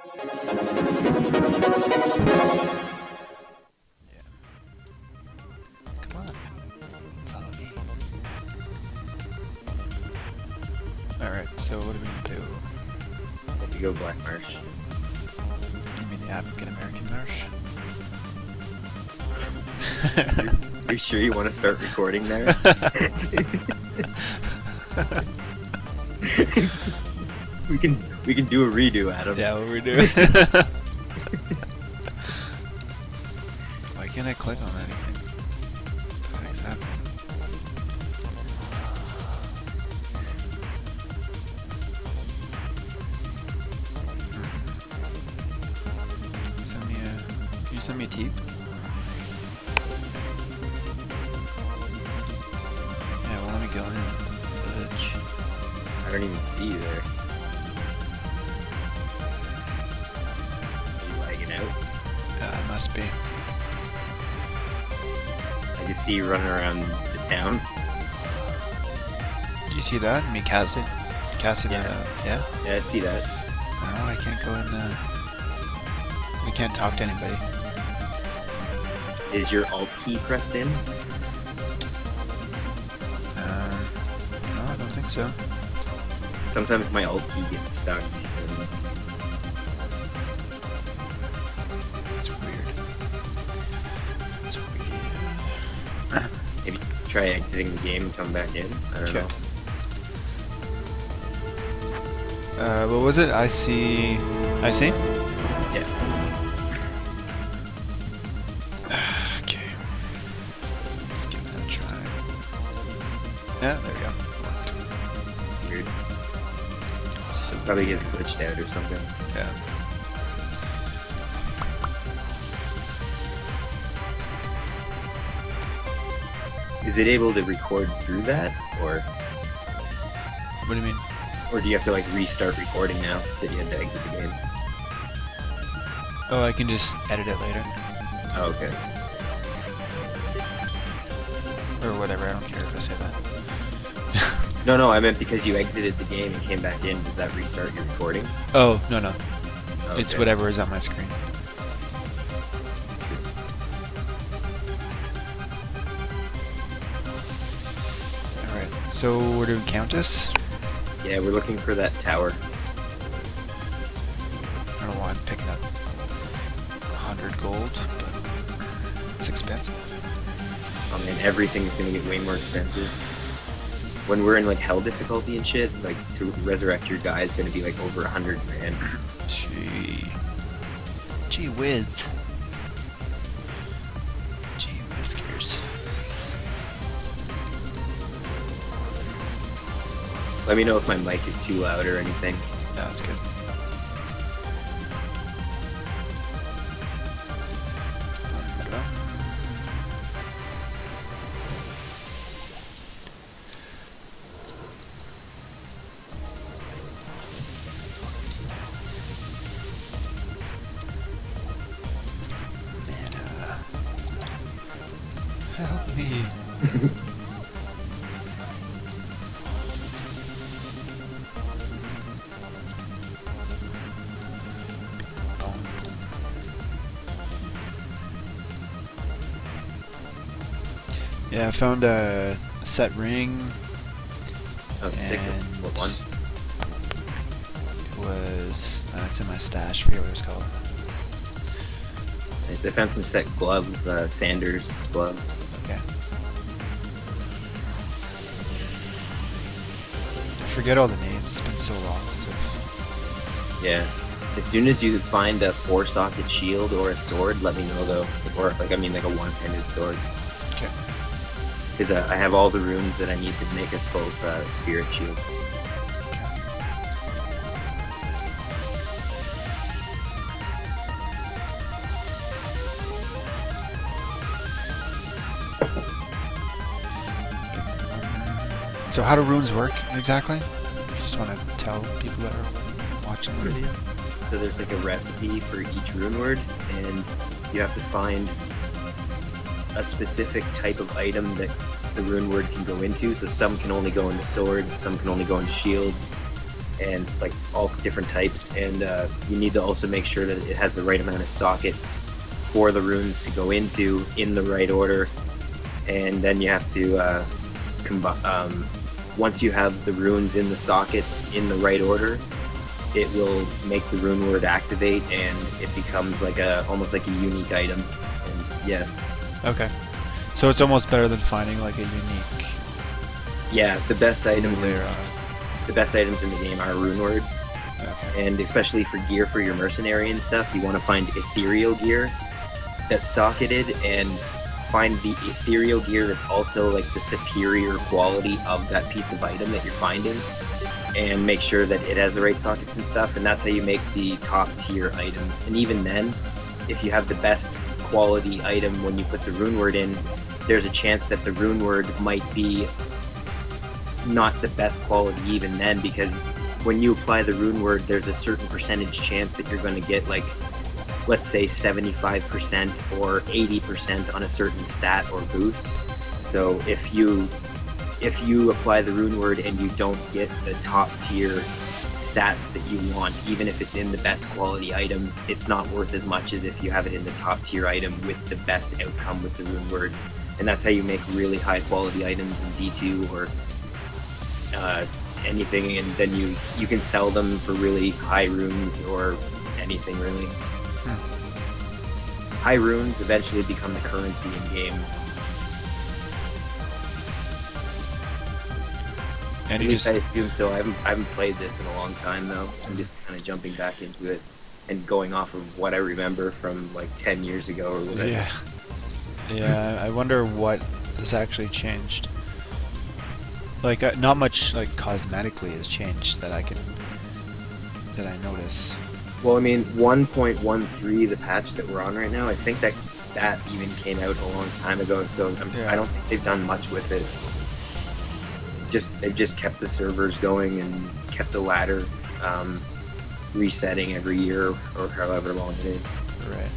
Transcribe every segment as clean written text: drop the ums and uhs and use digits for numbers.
Yeah. Come on. Follow me. Alright, so what are we gonna do? If you go Black Marsh. You mean the African American Marsh? You're sure you want to start recording there? we can do a redo, Adam. Yeah, what we do? Why can't I click on anything? What the heck's happening? Can you send me a teep? Yeah, well, let me go in. Fudge. I don't even see you there. Are you lagging out? It must be. I just see you running around the town. You see that? Me casting Yeah. that out. Yeah? Yeah, I see that. Oh, I can't go in. We can't talk to anybody. Is your Alt key pressed in? No, I don't think so. Sometimes my Alt key gets stuck. It's weird. It's weird. Maybe try exiting the game and come back in. I don't know. What was it? I see. Yeah. Okay. Let's give that a try. Yeah, there we go. Worked. Weird. So, Probably gets glitched out or something. yeah. Is it able to record through that, or What do you mean? do you have to like restart recording now that you had to exit the game? Oh, I can just edit it later. Oh, okay. Or whatever, I don't care if I say that. No, I meant because you exited the game and came back in. Does that restart your recording? Oh, no. Oh, It's okay. whatever is on my screen. Alright, so we're doing Countess? Yeah, we're looking for that tower. I don't know why I'm picking up 100 gold, but it's expensive. I mean, everything's gonna get way more expensive. When we're in like hell difficulty and shit, like to resurrect your guy is gonna be like over 100 grand. Gee whiz. Gee whiskers. Let me know if my mic is too loud or anything. No, it's good. Help me. Yeah, I found a set ring. Oh, sick. And What one? It was. It's in my stash. I forget what it was called. Nice. I found some set gloves, Sanders glove. Okay. I forget all the names. It's been so long since I've. Yeah. As soon as you find a 4-socket shield or a sword, let me know though. Or like a one-handed sword. Okay. Because I have all the runes that I need to make us both spirit shields. So how do runes work exactly? If you just want to tell people that are watching the video. So there's like a recipe for each rune word, and you have to find a specific type of item that the rune word can go into. So some can only go into swords, some can only go into shields, and like all different types, and you need to also make sure that it has the right amount of sockets for the runes to go into in the right order, and then you have to once you have the runes in the sockets in the right order, it will make the rune word activate, and it becomes like almost like a unique item. And yeah. Okay. So it's almost better than finding like a unique. Yeah, the best items there. The best items in the game are rune words. Okay. And especially for gear for your mercenary and stuff, you want to find ethereal gear that's socketed, and find the ethereal gear that's also like the superior quality of that piece of item that you're finding, and make sure that it has the right sockets and stuff, and that's how you make the top tier items. And even then, if you have the best quality item when you put the rune word in, there's a chance that the rune word might be not the best quality even then, because when you apply the rune word, there's a certain percentage chance that you're going to get, like, let's say 75% or 80% on a certain stat or boost. So if you apply the rune word and you don't get the top tier stats that you want, even if it's in the best quality item, it's not worth as much as if you have it in the top tier item with the best outcome with the rune word. And that's how you make really high quality items in D2 or anything, and then you can sell them for really high runes or anything really. High runes eventually become the currency in game. And At least I assume so. I haven't played this in a long time though. I'm just kind of jumping back into it and going off of what I remember from like 10 years ago or whatever. Yeah. Yeah, I wonder what has actually changed. Like, not much, like, cosmetically has changed that I notice. Well, I mean, 1.13, the patch that we're on right now, I think that even came out a long time ago, so I don't think they've done much with it. They've just kept the servers going and kept the ladder resetting every year or however long it is. Right.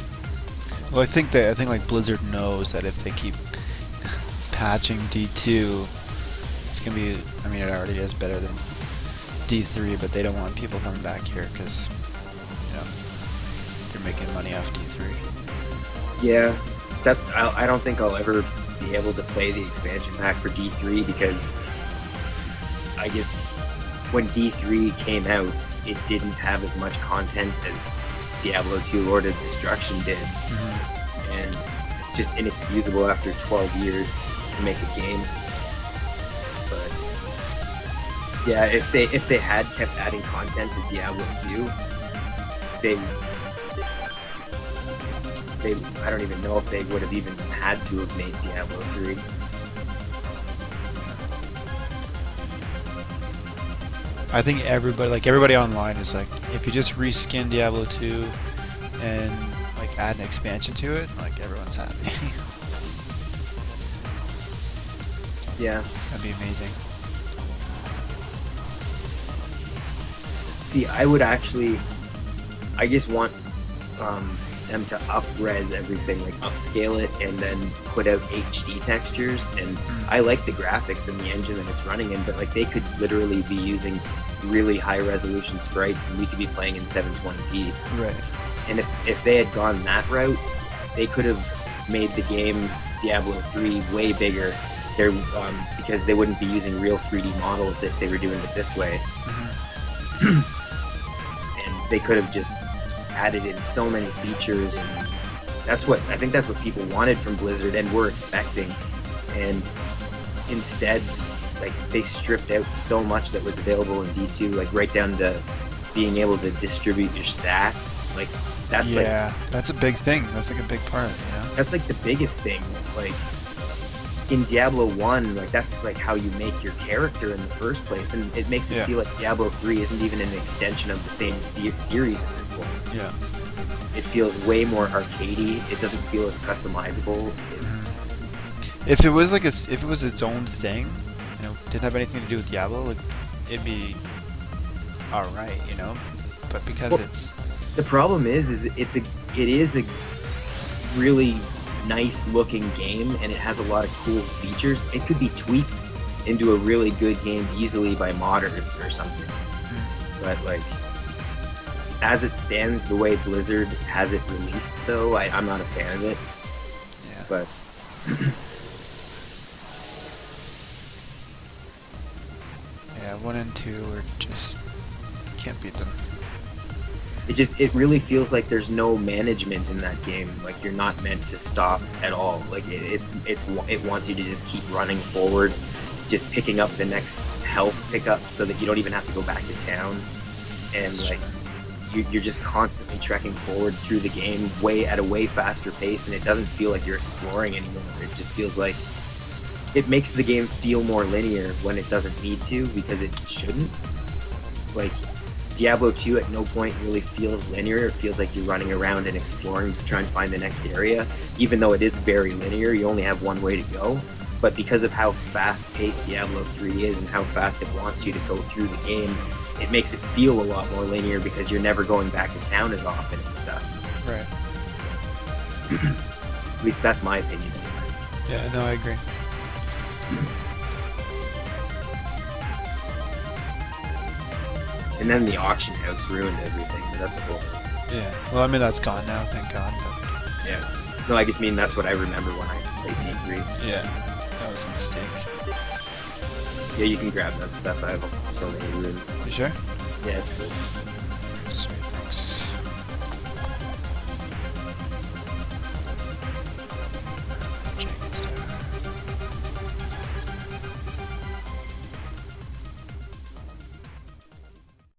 Well, I think like Blizzard knows that if they keep patching D2, it's gonna be. I mean, it already is better than D3, but they don't want people coming back here because they're making money off D3. Yeah, I don't think I'll ever be able to play the expansion pack for D3 because I guess when D3 came out, it didn't have as much content as Diablo 2 Lord of Destruction did. And it's just inexcusable after 12 years to make a game. But yeah, if they had kept adding content to Diablo 2, I don't even know if they would have even had to have made Diablo 3. I think everybody online is like, if you just reskin Diablo 2 and like add an expansion to it, like everyone's happy. Yeah. That'd be amazing. See, I just want them to up-res everything, like upscale it and then put out HD textures. And I like the graphics and the engine that it's running in, but like they could literally be using really high resolution sprites and we could be playing in 720p. Right. And if they had gone that route, they could have made the game Diablo 3 way bigger. Because they wouldn't be using real 3D models if they were doing it this way. And they could have just added in so many features, and I think that's what people wanted from Blizzard and were expecting. And instead, like, they stripped out so much that was available in D2, like right down to being able to distribute your stats. Like that's that's a big thing. That's like a big part, That's like the biggest thing. Like in Diablo 1, like that's like how you make your character in the first place, and it makes it feel like Diablo 3 isn't even an extension of the same series at this point. Yeah. It feels way more arcadey. It doesn't feel as customizable. If it was like if it was its own thing, didn't have anything to do with Diablo, like it'd be all right, But because the problem is it is a really nice looking game and it has a lot of cool features. It could be tweaked into a really good game easily by modders or something. but like as it stands, the way Blizzard has it released, though, I'm not a fan of it. Yeah. But Yeah, 1 and 2 are just can't beat them. it really feels like there's no management in that game. Like you're not meant to stop at all. Like it wants you to just keep running forward, just picking up the next health pickup so that you don't even have to go back to town. And That's like you're just constantly trekking forward through the game at a way faster pace, and it doesn't feel like you're exploring anymore. It just feels like it makes the game feel more linear when it doesn't need to, because it shouldn't. Like Diablo 2 at no point really feels linear. It feels like you're running around and exploring to try and find the next area, even though it is very linear. You only have one way to go. But because of how fast-paced Diablo 3 is and how fast it wants you to go through the game, it makes it feel a lot more linear because you're never going back to town as often and stuff. Right. At least that's my opinion. Yeah, no, I agree. And then the auction house ruined everything, but that's a whole other. Yeah. Well, I mean, that's gone now, thank God. But Yeah. No, I just mean that's what I remember when I played D3. yeah, that was a mistake. Yeah, you can grab that stuff. I have so many rooms. You sure? Yeah, it's cool. Sweet.